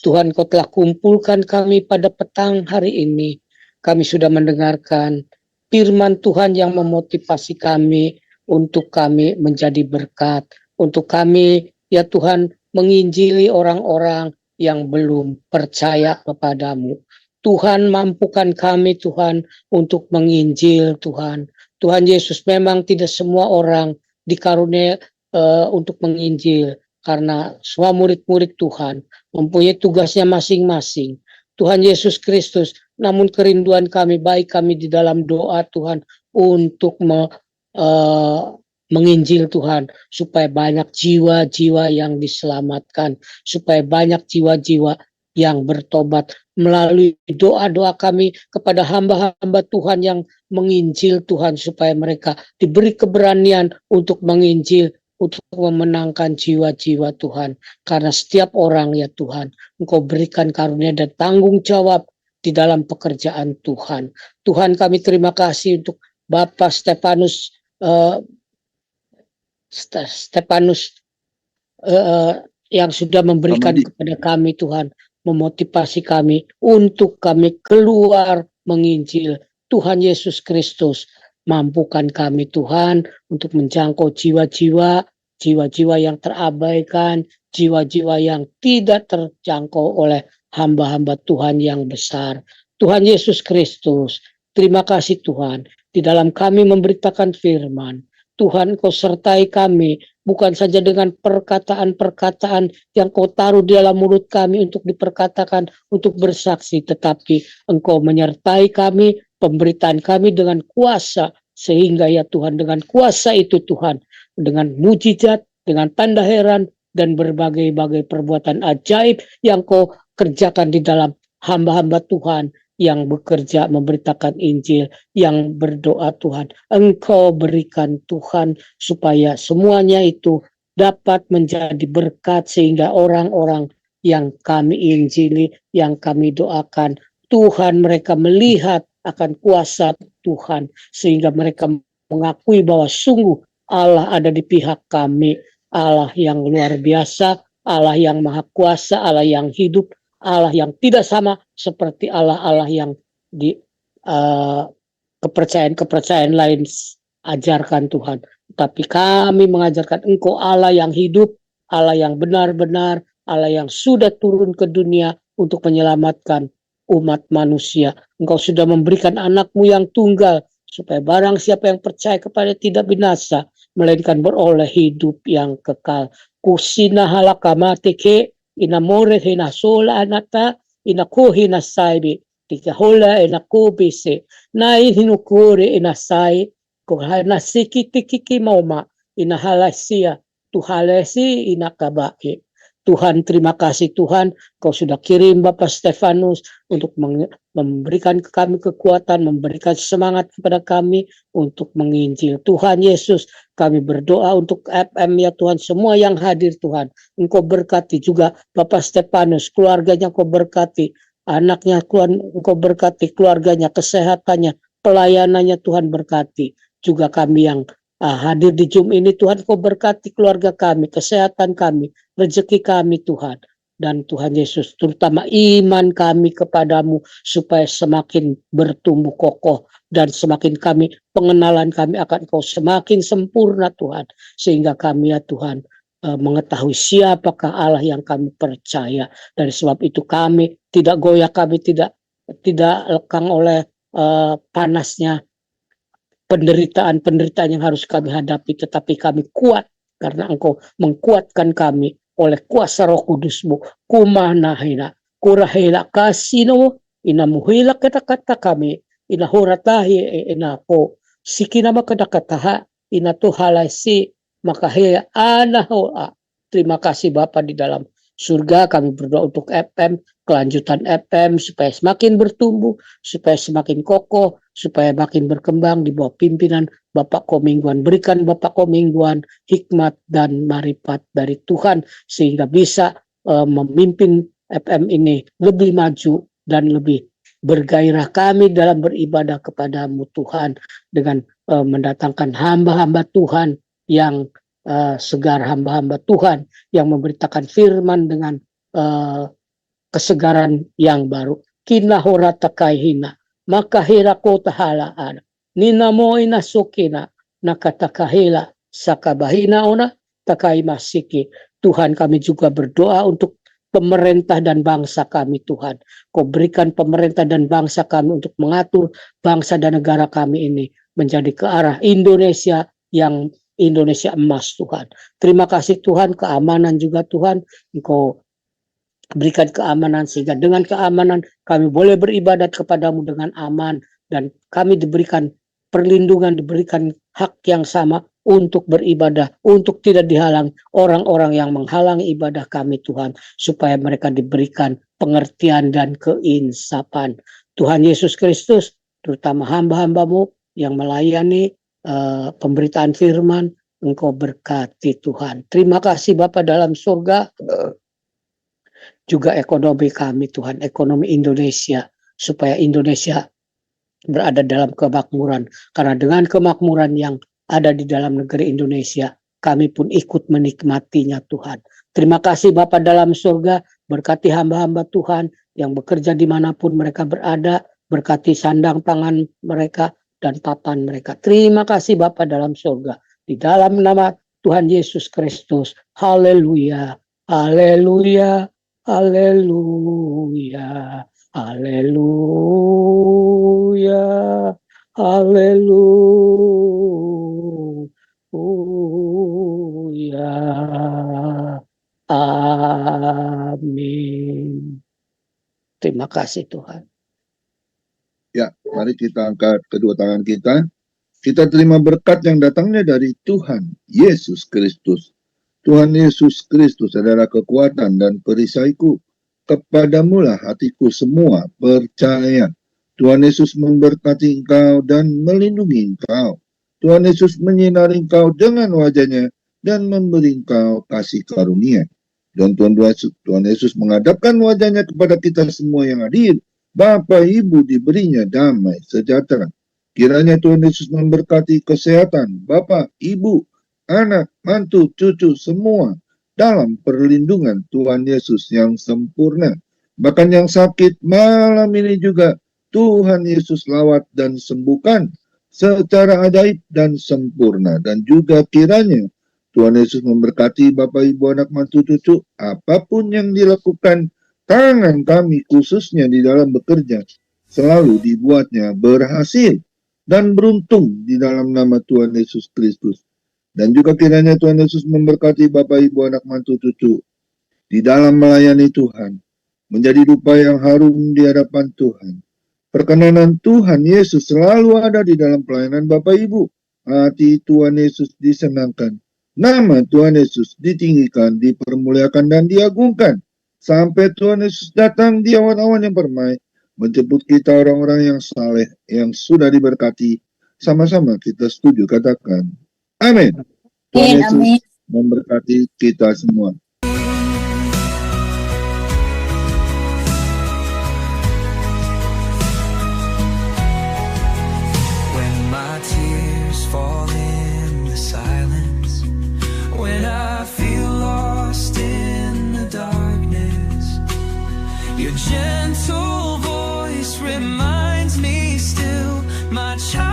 Tuhan, Kau telah kumpulkan kami pada petang hari ini. Kami sudah mendengarkan firman Tuhan yang memotivasi kami untuk kami menjadi berkat, untuk kami ya Tuhan menginjili orang-orang yang belum percaya kepadamu. Tuhan, mampukan kami Tuhan untuk menginjil Tuhan. Tuhan Yesus, memang tidak semua orang dikaruniai untuk menginjil, karena semua murid-murid Tuhan mempunyai tugasnya masing-masing. Tuhan Yesus Kristus, namun kerinduan kami, baik kami di dalam doa Tuhan untuk menginjil Tuhan, supaya banyak jiwa-jiwa yang diselamatkan, supaya banyak jiwa-jiwa yang bertobat, melalui doa-doa kami kepada hamba-hamba Tuhan yang menginjil Tuhan, supaya mereka diberi keberanian untuk menginjil, untuk memenangkan jiwa-jiwa Tuhan. Karena setiap orang ya Tuhan, Engkau berikan karunia dan tanggung jawab di dalam pekerjaan Tuhan. Tuhan, kami terima kasih untuk Bapak Stefanus yang sudah memberikan kepada kami Tuhan, memotivasi kami untuk kami keluar menginjil. Tuhan Yesus Kristus, mampukan kami Tuhan untuk menjangkau jiwa-jiwa yang terabaikan, jiwa-jiwa yang tidak terjangkau oleh hamba-hamba Tuhan yang besar. Tuhan Yesus Kristus, terima kasih Tuhan, di dalam kami memberitakan firman, Tuhan Kau sertai kami, bukan saja dengan perkataan-perkataan yang Kau taruh di dalam mulut kami untuk diperkatakan, untuk bersaksi, tetapi Engkau menyertai kami, pemberitaan kami dengan kuasa, sehingga ya Tuhan, dengan kuasa itu Tuhan, dengan mujizat, dengan tanda heran, dan berbagai-bagai perbuatan ajaib yang Kau kerjakan di dalam hamba-hamba Tuhan yang bekerja memberitakan Injil, yang berdoa Tuhan. Engkau berikan Tuhan supaya semuanya itu dapat menjadi berkat, sehingga orang-orang yang kami injili, yang kami doakan, Tuhan, mereka melihat akan kuasa Tuhan, sehingga mereka mengakui bahwa sungguh Allah ada di pihak kami, Allah yang luar biasa, Allah yang maha kuasa, Allah yang hidup, Allah yang tidak sama seperti Allah-Allah yang di kepercayaan-kepercayaan lain ajarkan Tuhan. Tapi kami mengajarkan Engkau Allah yang hidup, Allah yang benar-benar, Allah yang sudah turun ke dunia untuk menyelamatkan umat manusia. Engkau sudah memberikan anakmu yang tunggal, supaya barang siapa yang percaya kepada tidak binasa, melainkan beroleh hidup yang kekal. Kusina halakamate ke inamore hina sola anata inako hina saibi tikahola inako bise nai hinukure inasai kohana sikiti mauma inahalasia tuhalesi inakabae. Tuhan, terima kasih Tuhan, Kau sudah kirim Bapak Stefanus untuk memberikan ke kami kekuatan, memberikan semangat kepada kami untuk menginjil. Tuhan Yesus, kami berdoa untuk FM ya Tuhan, semua yang hadir Tuhan, Engkau berkati juga Bapak Stefanus, keluarganya Engkau berkati, anaknya Tuhan Engkau berkati, keluarganya, kesehatannya, pelayanannya Tuhan berkati. Juga kami yang hadir di Zoom ini Tuhan, Kau berkati keluarga kami, kesehatan kami, rezeki kami Tuhan. Dan Tuhan Yesus, terutama iman kami kepadamu, supaya semakin bertumbuh kokoh, dan semakin pengenalan kami akan Kau semakin sempurna Tuhan, sehingga kami ya Tuhan mengetahui siapakah Allah yang kami percaya. Dari sebab itu kami tidak goyah, kami tidak lekang oleh panasnya penderitaan yang harus kami hadapi, tetapi kami kuat karena Engkau mengkuatkan kami oleh kuasa Roh Kudus-Mu. Kumanahina, kurahila kasino, inamuhila kata-kata kami, inahuratahi inako, sikinama kata-kataha, inatuhalasi, makahaya anahoa. Terima kasih Bapa di dalam surga, kami berdoa untuk FM, kelanjutan FM, supaya semakin bertumbuh, supaya semakin kokoh, supaya makin berkembang di bawah pimpinan Bapak Komingguan. Berikan Bapak Komingguan hikmat dan marifat dari Tuhan, sehingga bisa memimpin FM ini lebih maju dan lebih bergairah kami dalam beribadah kepadamu Tuhan, dengan mendatangkan hamba-hamba Tuhan yang segar, hamba-hamba Tuhan yang memberitakan firman dengan kesegaran yang baru. Kinahora takaihina, maka hira kota halaan, ninamo inasukina, nakatakahila, sakabahina ona, takai masiki. Tuhan, kami juga berdoa untuk pemerintah dan bangsa kami Tuhan. Kau berikan pemerintah dan bangsa kami untuk mengatur bangsa dan negara kami ini menjadi ke arah Indonesia yang Indonesia emas Tuhan. Terima kasih Tuhan, keamanan juga Tuhan, Engkau berikan keamanan, sehingga dengan keamanan kami boleh beribadat kepadamu dengan aman, dan kami diberikan perlindungan, diberikan hak yang sama untuk beribadah, untuk tidak dihalang orang-orang yang menghalangi ibadah kami Tuhan, supaya mereka diberikan pengertian dan keinsafan. Tuhan Yesus Kristus, terutama hamba-hambamu yang melayani pemberitaan firman, Engkau berkati Tuhan. Terima kasih Bapa dalam surga, juga ekonomi kami Tuhan, ekonomi Indonesia, supaya Indonesia berada dalam kemakmuran. Karena dengan kemakmuran yang ada di dalam negeri Indonesia, kami pun ikut menikmatinya Tuhan. Terima kasih Bapa dalam surga, berkati hamba-hamba Tuhan yang bekerja dimanapun mereka berada, berkati sandang tangan mereka dan papan mereka. Terima kasih Bapa dalam surga. Di dalam nama Tuhan Yesus Kristus. Haleluya, haleluya, haleluya, haleluya, haleluya. Amin. Terima kasih Tuhan. Ya, mari kita angkat kedua tangan kita. Kita terima berkat yang datangnya dari Tuhan Yesus Kristus. Tuhan Yesus Kristus adalah kekuatan dan perisaiku. Kepadamulah hatiku semua percaya. Tuhan Yesus memberkati engkau dan melindungi engkau. Tuhan Yesus menyinari engkau dengan wajahnya dan memberi engkau kasih karunia. Dan Tuhan Yesus menghadapkan wajahnya kepada kita semua yang hadir. Bapak Ibu diberinya damai sejahtera. Kiranya Tuhan Yesus memberkati kesehatan Bapak, Ibu, anak, mantu, cucu, semua dalam perlindungan Tuhan Yesus yang sempurna. Bahkan yang sakit malam ini juga Tuhan Yesus lawat dan sembuhkan secara ajaib dan sempurna. Dan juga kiranya Tuhan Yesus memberkati Bapak, Ibu, anak, mantu, cucu, apapun yang dilakukan tangan kami khususnya di dalam bekerja, selalu dibuatnya berhasil dan beruntung di dalam nama Tuhan Yesus Kristus. Dan juga kiranya Tuhan Yesus memberkati Bapak, Ibu, anak, mantu, cucu di dalam melayani Tuhan, menjadi rupa yang harum di hadapan Tuhan. Perkenanan Tuhan Yesus selalu ada di dalam pelayanan Bapak, Ibu. Hati Tuhan Yesus disenangkan. Nama Tuhan Yesus ditinggikan, dipermuliakan, dan diagungkan. Sampai Tuhan Yesus datang di awan-awan yang permai, menjemput kita orang-orang yang saleh, yang sudah diberkati. Sama-sama kita setuju katakan amin. Tuhan Yesus memberkati kita semua. When my tears fall in the silence, when I feel lost in the darkness, your gentle voice reminds me still, my child.